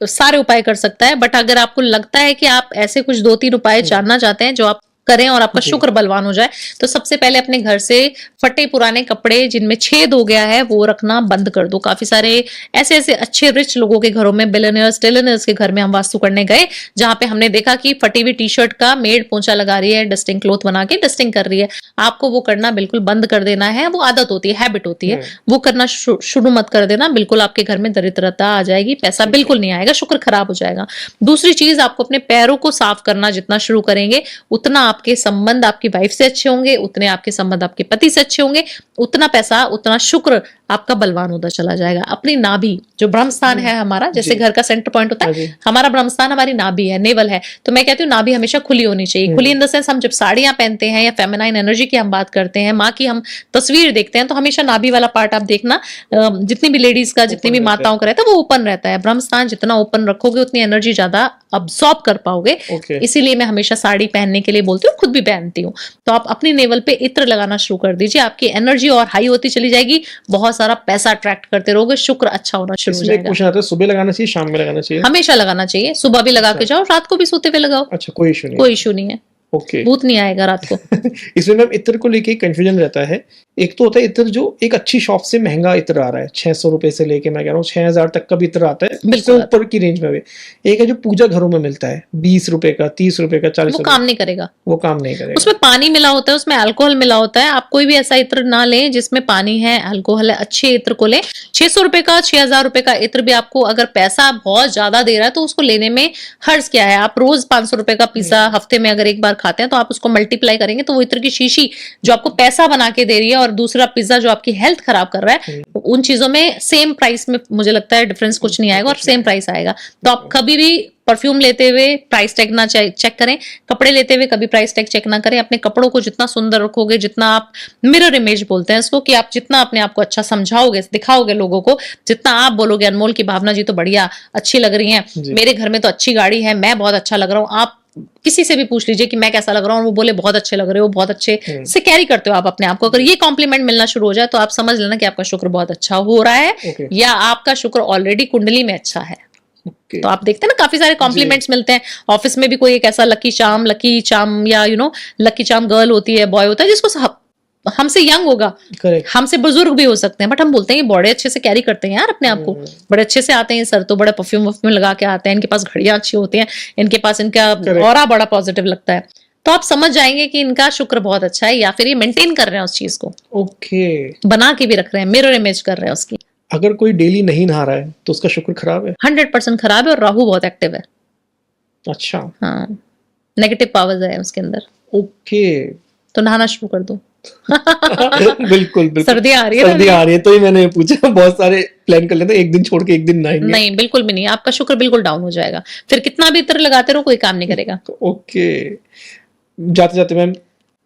सारे उपाय कर सकता है, बट अगर आपको लगता है कि आप ऐसे कुछ 2-3 उपाय जानना चाहते हैं जो आप करें और आपका शुक्र बलवान हो जाए, तो सबसे पहले अपने घर से फटे पुराने कपड़े जिनमें छेद हो गया है वो रखना बंद कर दो। काफी सारे ऐसे ऐसे अच्छे रिच लोगों के घरों में, बिलियनियर्स टिलियनियर्स के घर में हम वास्तु करने गए, जहां पे हमने देखा कि फटी हुई टी शर्ट का मेड पोंछा लगा रही है, डस्टिंग क्लॉथ बना के डस्टिंग कर रही है। आपको वो करना बिल्कुल बंद कर देना है। वो आदत होती है, हैबिट होती है, वो करना शुरू मत कर देना। बिल्कुल आपके घर में दरिद्रता आ जाएगी, पैसा बिल्कुल नहीं आएगा, शुक्र खराब हो जाएगा। दूसरी चीज, आपको अपने पैरों को साफ करना जितना शुरू करेंगे, उतना आपके संबंध आपकी वाइफ से अच्छे होंगे, उतने आपके संबंध आपके पति से अच्छे होंगे, उतना पैसा, उतना शुक्र आपका बलवान होता चला जाएगा। अपनी नाभि, जो ब्रह्म स्थान है हमारा, जैसे घर का सेंटर पॉइंट होता है, हमारा ब्रह्म स्थान हमारी नाभि है, नेवल है। तो मैं कहती हूँ नाभि हमेशा खुली होनी चाहिए। खुली इन द सेंस, हम जब साड़ियां पहनते हैं या फेमिनाइन एनर्जी की हम बात करते हैं, माँ की हम तस्वीर देखते हैं, तो हमेशा नाभि वाला पार्ट आप देखना, जितनी भी लेडीज का, जितनी भी माताओं का रहता है, वो ओपन रहता है। ब्रह्म स्थान जितना ओपन रखोगे उतनी एनर्जी ज्यादा अब्सॉर्ब कर पाओगे। इसीलिए मैं हमेशा साड़ी पहनने के लिए बोलती हूँ, खुद भी पहनती हूँ। तो आप अपनी नेवल पे इत्र लगाना शुरू कर दीजिए, आपकी एनर्जी और हाई होती चली जाएगी, बहुत सारा पैसा अट्रैक्ट करते रहोगे, शुक्र अच्छा होना शुरू हो जाएगा। क्वेश्चन आता है, सुबह लगाना चाहिए, शाम में लगाना चाहिए? हमेशा लगाना चाहिए, सुबह भी लगा के जाओ, रात को भी सोते हुए लगाओ। अच्छा, कोई इशू नहीं? कोई इशू नहीं है, ओके, भूत नहीं आएगा रात को। इसमें मैम इत्र को लेके कंफ्यूजन रहता है। एक तो होता है इत्र जो एक अच्छी शॉप से महंगा इत्र आ रहा है, 600 रुपए से लेके मैं कह रहा हूँ 6000 तक का भी इत्र आता है, उससे ऊपर की रेंज में भी। एक है जो पूजा घरों में मिलता है, 20 रुपए का, 30 रुपए का, 40 रुपए। वो काम नहीं करेगा, वो काम नहीं करेगा। उसमें पानी मिला होता है, उसमें अल्कोहल मिला होता है। आप कोई भी ऐसा इत्र ना लें जिसमें पानी है, अल्कोहल है, अच्छे इत्र को लें। 600 रुपए का, 6000 रुपए का इत्र भी आपको अगर पैसा बहुत ज्यादा दे रहा है तो उसको लेने में हर्ज क्या है। आप रोज 500 रुपए का पिज्जा हफ्ते में अगर एक बार खाते हैं तो आप उसको मल्टीप्लाई करेंगे तो वो इत्र की शीशी जो आपको पैसा बना के दे रही है और दूसरा पिज्जा जो आपकी हेल्थ खराब कर रहा है, उन चीजों में सेम प्राइस में मुझे लगता है डिफरेंस कुछ नहीं आएगा और सेम प्राइस आएगा। तो आप कभी भी परफ्यूम लेते हुए प्राइस टैग ना चेक करें, कपड़े लेते हुए कभी प्राइस टैग चेक ना करें। अपने कपड़ों को जितना सुंदर रखोगे, जितना आप मिरर इमेज बोलते हैं इसको, कि आप जितना अपने आप को अच्छा समझाओगे, दिखाओगे लोगों को, जितना आप बोलोगे अनमोल की भावना जी तो बढ़िया अच्छी लग रही हैं, मेरे घर में तो अच्छी गाड़ी है, मैं बहुत अच्छा लग रहा हूँ। आप किसी से भी पूछ लीजिए कि मैं कैसा लग रहा हूँ, वो बोले बहुत अच्छे लग रहे हो, बहुत अच्छे से कैरी करते हो आप अपने आप को। अगर ये कॉम्प्लीमेंट मिलना शुरू हो जाए तो आप समझ लेना कि आपका शुक्र बहुत अच्छा हो रहा है या आपका शुक्र ऑलरेडी कुंडली में अच्छा है। तो आप देखते हैं ना काफी सारे कॉम्प्लीमेंट्स मिलते हैं। ऑफिस में भी कोई एक ऐसा लकी चार्म या लकी चार्म गर्ल होती है, बॉय होता है जिसको हमसे यंग होगा, हमसे बुजुर्ग भी हो सकते हैं, बट हम बोलते हैं ये बड़े अच्छे से कैरी करते हैं यार अपने आप को, बड़े अच्छे से आते हैं सर, तो बड़े परफ्यूम लगा के आते हैं, इनके पास घड़ियां अच्छी होती हैं, इनके पास इनका ऑरा बड़ा पॉजिटिव लगता है। तो आप समझ जाएंगे कि इनका शुक्र बहुत अच्छा है या फिर ये मेंटेन कर रहे हैं उस चीज को, बना के भी रख रहे हैं, मिरर इमेज कर रहे हैं उसकी। अगर कोई डेली नहीं नहा रहा है तो उसका शुक्र खराब है? 100% खराब है, और राहु बहुत एक्टिव है। अच्छा, हाँ, नेगेटिव पावर्स है उसके अंदर। ओके, तो नहाना शुरू कर दो। बिल्कुल सर्दी आ रही है तो ही मैंने पूछा। बहुत सारे प्लान कर लेते हैं, एक दिन छोड़ के एक दिन नहाएंगे। नहीं, बिल्कुल भी नहीं, आपका शुक्र बिल्कुल डाउन हो जाएगा, फिर कितना भी इत्र लगाते रहो कोई काम नहीं करेगा। ओके, जाते जाते मैम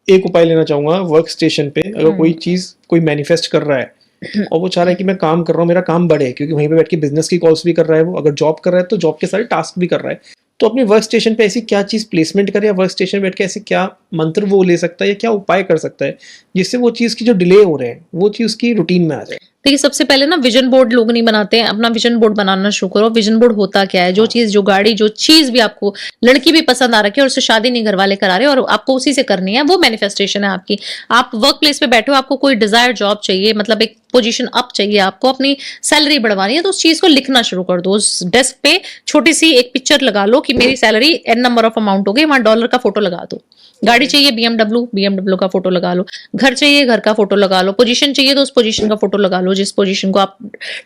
एक उपाय लेना चाहूंगा। वर्क स्टेशन पे अगर कोई चीज कोई मैनिफेस्ट कर रहा है और वो चाह रहा है कि मैं काम कर रहा हूँ, मेरा काम बढ़े, क्योंकि वहीं पे बैठ के बिजनेस की कॉल्स भी कर रहा है वो, अगर जॉब कर रहा है तो जॉब के सारे टास्क भी कर रहा है, तो अपने वर्क स्टेशन पे ऐसी क्या चीज प्लेसमेंट करे, या वर्क स्टेशन बैठ के ऐसे क्या मंत्र वो ले सकता है या क्या उपाय कर सकता है जिससे वो चीज की जो डिले हो रहे हैं वो चीज की रूटीन में आ जाए? देखिए, सबसे पहले ना विजन बोर्ड लोग नहीं बनाते हैं, अपना विजन बोर्ड बनाना शुरू करो। विजन बोर्ड होता क्या है, जो चीज, जो गाड़ी, जो चीज भी आपको, लड़की भी पसंद आ रखी है और उससे शादी नहीं घर वाले करा रहे और आपको उसी से करनी है, वो मैनिफेस्टेशन है आपकी। आप वर्क प्लेस पे बैठे हो, आपको कोई डिजायर जॉब चाहिए, मतलब एक पोजीशन अप चाहिए, आपको अपनी सैलरी बढ़वानी है, तो उस चीज को लिखना शुरू कर दो। उस डेस्क पे छोटी सी एक पिक्चर लगा लो कि मेरी salary n number of amount हो गई, वहां डॉलर का फोटो लगा दो। गाड़ी चाहिए BMW का फोटो लगा लो, घर चाहिए घर का फोटो लगा लो, पोजीशन चाहिए तो उस पोजीशन का फोटो लगा लो, जिस पोजीशन को आप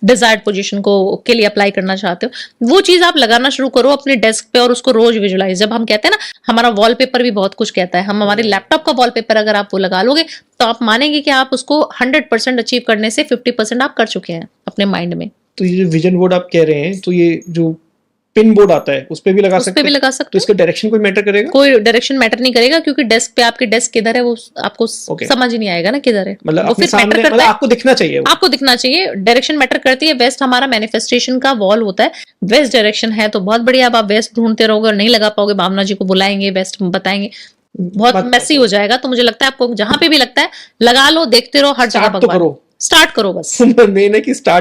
डिजायर्ड पोजीशन को के लिए अप्लाई करना चाहते हो, वो चीज आप लगाना शुरू करो अपने डेस्क पे और उसको रोज विजुलाइज। जब हम कहते हैं ना, हमारा वॉलपेपर भी बहुत कुछ कहता है, हम हमारे लैपटॉप का वॉलपेपर अगर आप वो लगा लोगे तो आप मानेंगे कि आप उसको 100% अचीव करने से 50% आप कर चुके हैं अपने माइंड में। तो ये जो विजन बोर्ड आप कह रहे हैं, तो ये जो पिन बोर्ड आता है उस पे भी लगा सकते हैं? तो इसका डायरेक्शन कोई मैटर करेगा? कोई डायरेक्शन मैटर नहीं करेगा, क्योंकि डेस्क पे आपके डेस्क किधर है वो आपको समझ ही नहीं आएगा ना किधर है। मतलब वो फिर मैटर करता है, आपको दिखना चाहिए, आपको दिखना चाहिए। डायरेक्शन मैटर करती है। वेस्ट हमारा मैनिफेस्टेशन का वॉल होता है, वेस्ट डायरेक्शन है तो बहुत बढ़िया। अब आप वेस्ट ढूंढते रहोगे और नहीं लगा पाओगे, भावना जी को बुलाएंगे, वेस्ट बताएंगे, बहुत मैसी हो जाएगा। तो मुझे लगता है आपको जहां पे भी लगता है लगा लो, देखते रहो, हर जगह स्टार्ट तो करो, स्टार्ट करो बस। मेन है कि स्टार्ट